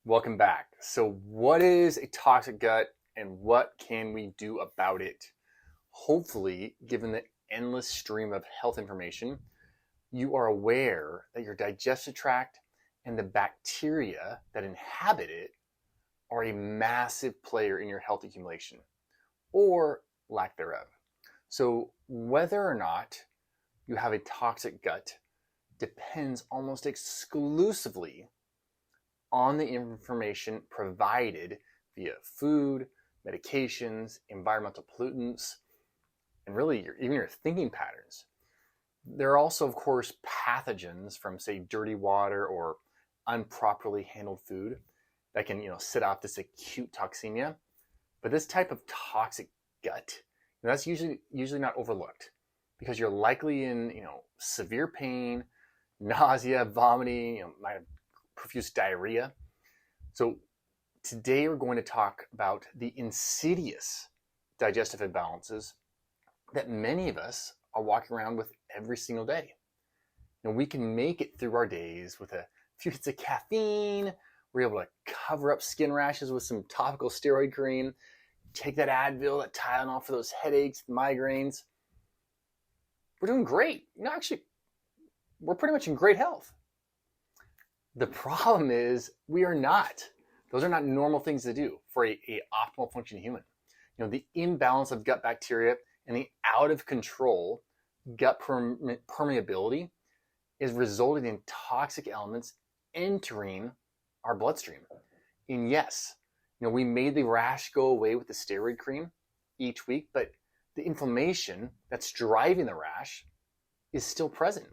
Welcome back. So, what is a toxic gut and what can we do about it? Hopefully, given the endless stream of health information, you are aware that your digestive tract and the bacteria that inhabit it are a massive player in your health accumulation or lack thereof. So, whether or not you have a toxic gut depends almost exclusively on the information provided via food, medications, environmental pollutants, and really even your thinking patterns. There are also, of course, pathogens from, say, dirty water or improperly handled food that can, set off this acute toxemia. But this type of toxic gut, that's usually not overlooked because you're likely in, severe pain, nausea, vomiting, might have profuse diarrhea. So today we're going to talk about the insidious digestive imbalances that many of us are walking around with every single day. We can make it through our days with a few hits of caffeine. We're able to cover up skin rashes with some topical steroid cream, take that Advil, that Tylenol for those headaches, migraines. We're doing great. Actually, we're pretty much in great health. The problem is we are not. Those are not normal things to do for a optimal functioning human. The imbalance of gut bacteria and the out of control gut permeability is resulting in toxic elements entering our bloodstream. And yes, we made the rash go away with the steroid cream each week, but the inflammation that's driving the rash is still present.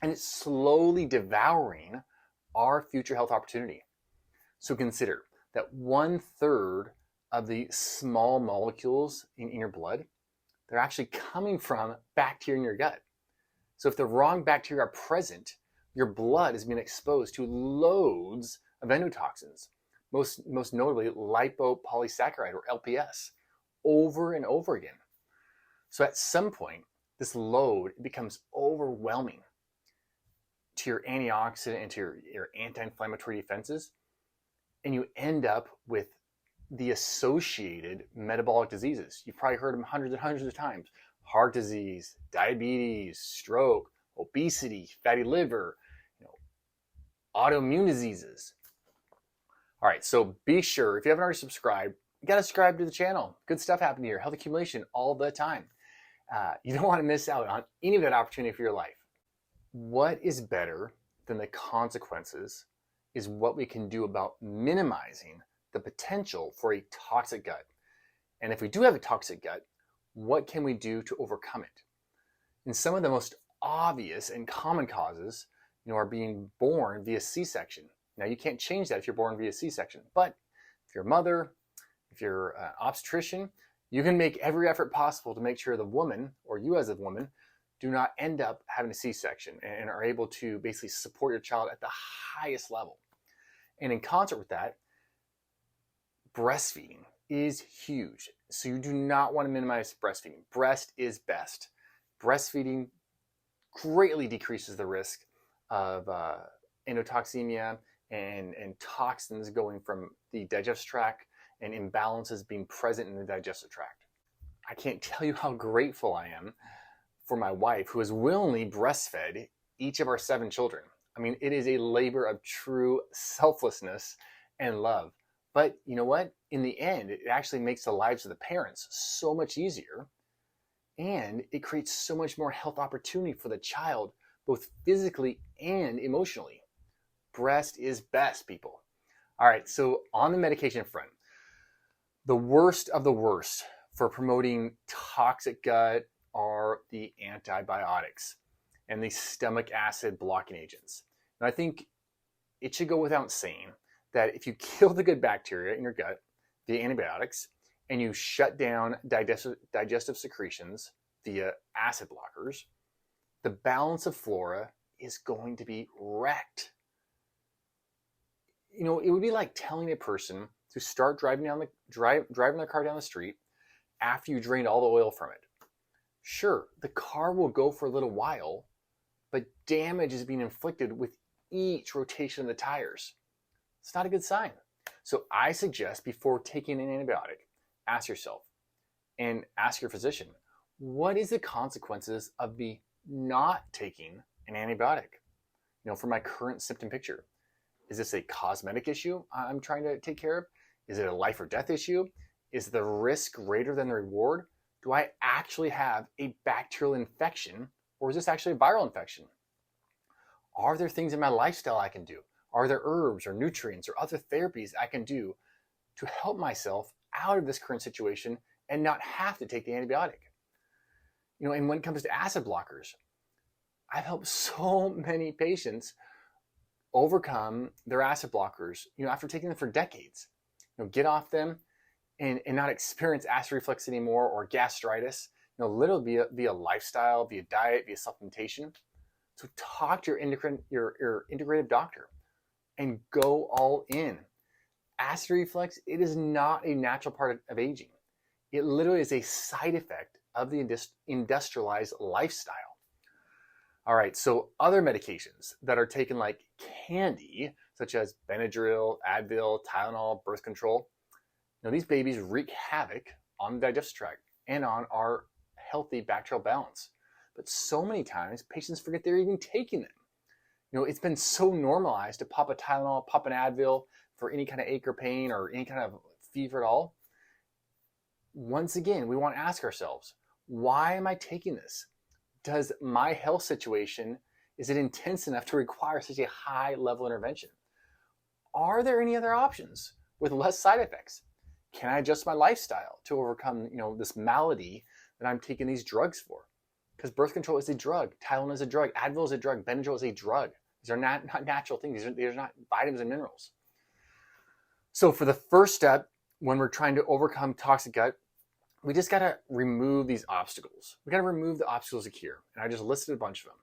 And it's slowly devouring our future health opportunity. So consider that 1/3 of the small molecules in your blood, they're actually coming from bacteria in your gut. So if the wrong bacteria are present, your blood is being exposed to loads of endotoxins, most notably Lipopolysaccharides or LPS, over and over again. So at some point, this load becomes overwhelming to your antioxidant and to your anti-inflammatory defenses, and you end up with the associated metabolic diseases. You've probably heard them hundreds and hundreds of times. Heart disease, diabetes, stroke, obesity, fatty liver, autoimmune diseases. All right, so be sure, if you haven't already subscribed, you got to subscribe to the channel. Good stuff happening here. Health accumulation all the time. You don't want to miss out on any of that opportunity for your life. What is better than the consequences is what we can do about minimizing the potential for a toxic gut. And if we do have a toxic gut, what can we do to overcome it? And some of the most obvious and common causes, are being born via C-section. Now, you can't change that if you're born via C-section, but if you're a mother, if you're an obstetrician, you can make every effort possible to make sure the woman, or you as a woman, do not end up having a C-section and are able to basically support your child at the highest level. And in concert with that, breastfeeding is huge. So you do not want to minimize breastfeeding. Breast is best. Breastfeeding greatly decreases the risk of endotoxemia and toxins going from the digestive tract and imbalances being present in the digestive tract. I can't tell you how grateful I am for my wife, who has willingly breastfed each of our 7 children. I mean, it is a labor of true selflessness and love. But you know what? In the end, it actually makes the lives of the parents so much easier, and it creates so much more health opportunity for the child, both physically and emotionally. Breast is best, people. All right, so on the medication front, the worst of the worst for promoting toxic gut are the antibiotics and the stomach acid blocking agents. And I think it should go without saying that if you kill the good bacteria in your gut via antibiotics and you shut down digestive secretions via acid blockers, the balance of flora is going to be wrecked. It would be like telling a person to start driving their car down the street after you drained all the oil from it. Sure, the car will go for a little while, but damage is being inflicted with each rotation of the tires. It's not a good sign. So I suggest before taking an antibiotic, ask yourself and ask your physician, what is the consequences of me not taking an antibiotic? For my current symptom picture. Is this a cosmetic issue I'm trying to take care of? Is it a life or death issue? Is the risk greater than the reward? Do I actually have a bacterial infection, or is this actually a viral infection? Are there things in my lifestyle I can do? Are there herbs or nutrients or other therapies I can do to help myself out of this current situation and not have to take the antibiotic? And when it comes to acid blockers, I've helped so many patients overcome their acid blockers, after taking them for decades. Get off them and not experience acid reflux anymore or gastritis, literally via lifestyle, via diet, via supplementation. So talk to your integrative doctor and go all in. Acid reflux, it is not a natural part of aging. It literally is a side effect of the industrialized lifestyle. All right, so other medications that are taken like candy, such as Benadryl, Advil, Tylenol, birth control, these babies wreak havoc on the digestive tract and on our healthy bacterial balance. But so many times, patients forget they're even taking them. It's been so normalized to pop a Tylenol, pop an Advil for any kind of ache or pain or any kind of fever at all. Once again, we want to ask ourselves, why am I taking this? Does my health situation, is it intense enough to require such a high level intervention? Are there any other options with less side effects? Can I adjust my lifestyle to overcome, this malady that I'm taking these drugs for? Because birth control is a drug, Tylenol is a drug, Advil is a drug, Benadryl is a drug. These are not natural things. These are not vitamins and minerals. So for the first step, when we're trying to overcome toxic gut, we just got to remove these obstacles. We got to remove the obstacles here. And I just listed a bunch of them.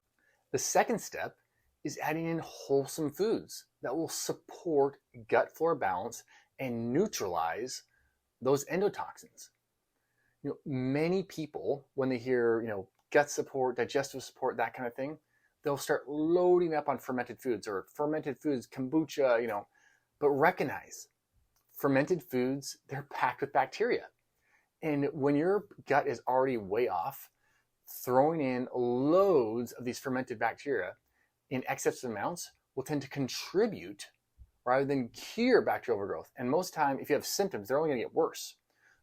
The second step is adding in wholesome foods that will support gut flora balance and neutralize those endotoxins. Many people, when they hear, gut support, digestive support, that kind of thing, they'll start loading up on fermented foods or fermented foods, kombucha, but recognize fermented foods, they're packed with bacteria. And when your gut is already way off, throwing in loads of these fermented bacteria in excess amounts will tend to contribute rather than cure bacterial overgrowth. And most time, if you have symptoms, they're only going to get worse.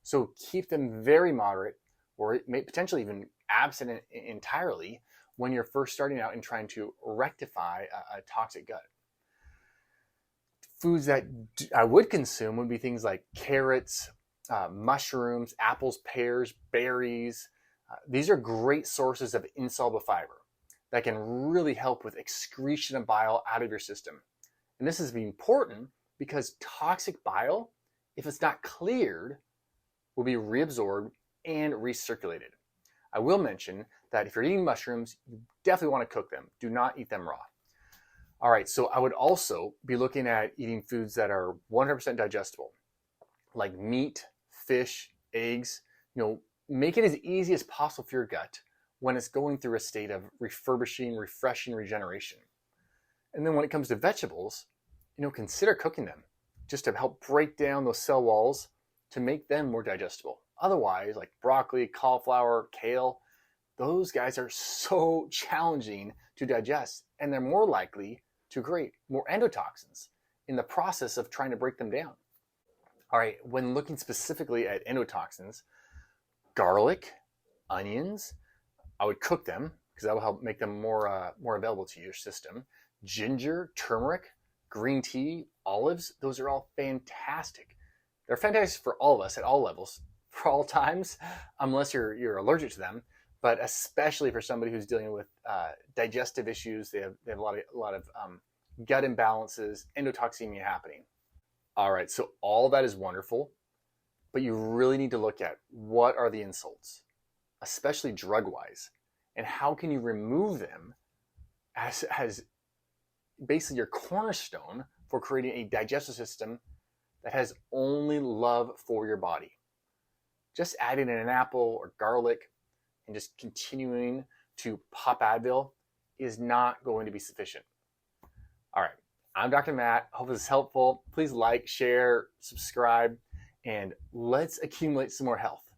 So keep them very moderate, or it may potentially even absent entirely when you're first starting out and trying to rectify a toxic gut. Foods that I would consume would be things like carrots, mushrooms, apples, pears, berries. These are great sources of insoluble fiber that can really help with excretion of bile out of your system. And this is important because toxic bile, if it's not cleared, will be reabsorbed and recirculated. I will mention that if you're eating mushrooms, you definitely want to cook them. Do not eat them raw. All right, so I would also be looking at eating foods that are 100% digestible, like meat, fish, eggs. Make it as easy as possible for your gut when it's going through a state of refurbishing, refreshing, regeneration. And then when it comes to vegetables, consider cooking them just to help break down those cell walls to make them more digestible. Otherwise, like broccoli, cauliflower, kale, those guys are so challenging to digest, and they're more likely to create more endotoxins in the process of trying to break them down. All right, when looking specifically at endotoxins, garlic, onions, I would cook them because that will help make them more available to your system. Ginger, turmeric, green tea, olives, those are all fantastic. They're fantastic for all of us at all levels, for all times, unless you're allergic to them, but especially for somebody who's dealing with digestive issues. They have a lot of gut imbalances, endotoxemia happening. All right, so all that is wonderful, but you really need to look at what are the insults, especially drug-wise, and how can you remove them as basically your cornerstone for creating a digestive system that has only love for your body. Just adding in an apple or garlic and just continuing to pop Advil is not going to be sufficient. All right, I'm Dr. Matt. Hope this is helpful. Please like, share, subscribe, and let's accumulate some more health.